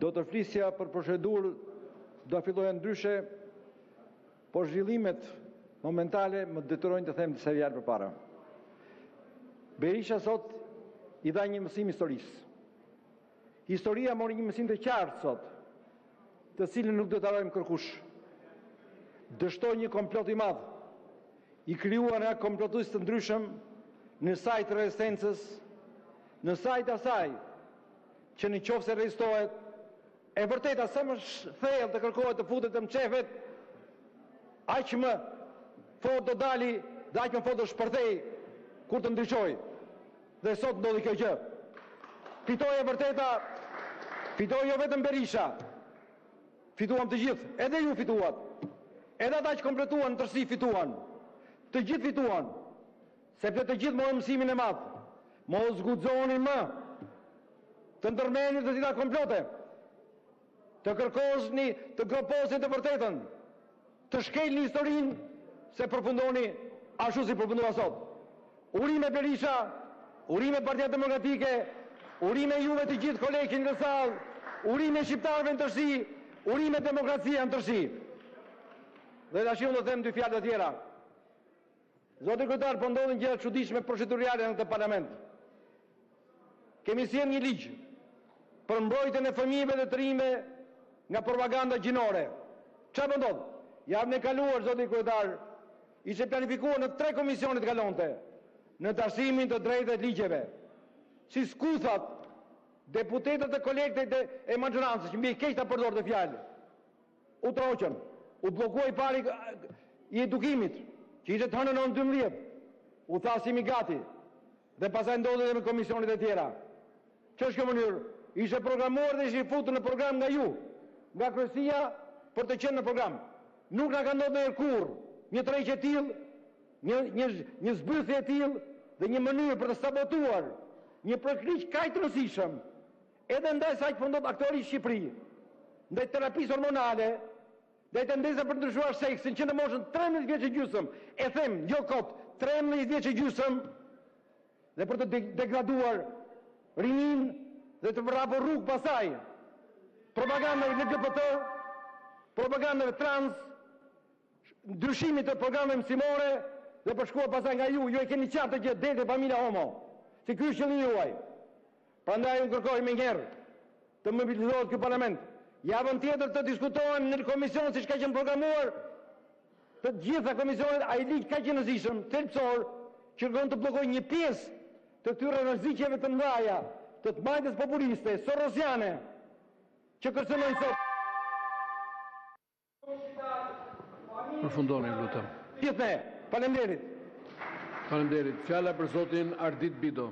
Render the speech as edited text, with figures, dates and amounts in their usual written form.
Do të flisja për procedurë, do filloja ndryshe, por zhvillimet momentale më detyrojnë të them disa fjalë përpara. Berisha sot i dha një mësim historisë. Historia mori një mësim të qartë sot, të cilën nuk do ta harrojmë kërkush. Dështoi një komplot i madh, i krijuar nga komplotues të ndryshëm në sajt të rezistencës, në sajt asaj që në qoftë se rezistohet, e vërteta sa më thellë të kërkohet të futet të mçefet, aq më fort do dali dhe aq më fort do shpërthej kur të ndryshoj. Dhe sot ndodhi kjo gjë. Fitoi e vërteta, fitoi jo vetëm Berisha, fituam të gjithë, edhe ju fituat, edhe ata që kompletuan tërësi fituan, të gjithë fituan, sepse të gjithë morën mësimin e madh. Mos zguxoni më të ndërmeni të tilla komplote, të kërkosni, të groposni të vërtetën, të shkelni historinë se përfundoni ashtu si përfundua sot. Urime Berisha, urime Partia Demokratike, urime juve të gjithë kolegë në sallë, urime shqiptarëve në tërësi, urime demokracia në tërësi. Dhe tash unë do të them dy fjalë të tjera. Zoti kryetar, po ndodhin gjëra të çuditshme procedurale në këtë parlament. Kemi sjellë një ligj për mbrojtjen e fëmijëve dhe të rinjve nga propaganda gjinore. Çfarë po ndodh? Javën e kaluar, zoti kryetar, ishte planifikuar në 3 komisione të kalonte në tasimin të drejtave të ligjeve. Si skuthat, deputetët e kolegët e maxhorancës, që mbi keq ta përdor të fjalë, u troqën, u bllokoi pari i edukimit, që ishte të hënën në 12, u thasimi gati, dhe pasaj ndodhe dhe me komisionit e tjera. Që është kjo mënyrë? Ishte programuar dhe ishte futur në program nga ju, nga kryesia, për të qenë në program. Nuk nga ka ndodhur në kur një tërheqje e tillë, një zbyrthje e tillë dhe një mënyrë për të sabotuar një prekliq kaq të rëndësishëm, edhe ndaj sa që fundot aktori i Shqipëri, ndaj terapisë hormonale, ndaj tendensave për të ndryshuar seksin që në moshën 13 vjeç e gjysmë, e them, jo kot, 13 vjeç e gjysmë, dhe për të degraduar rinin dhe të vrapur rrugë pasaj propagandave LGBT, propagandave trans, ndryshimit të programeve mësimore dhe përshkuar pasaj nga ju e keni qartë që dete familja homo, si ky është qëllimi juaj. Prandaj unë kërkoj më njëherë të mobilizohet ky parlament. Javën tjetër të diskutohen në komision siç ka qenë programuar, të gjitha komisionet, ai ligj ka qenë rëndësishëm, thelbësor, që kërkon të bllokojë një pjesë të këtyre rreziqeve të mëdha, të majtës populiste, sorosiane, që kërcënojnë sot. Përfundoni, lutem. Gjithë ne, faleminderit. Faleminderit. Fjala për zotin Ardit Bido.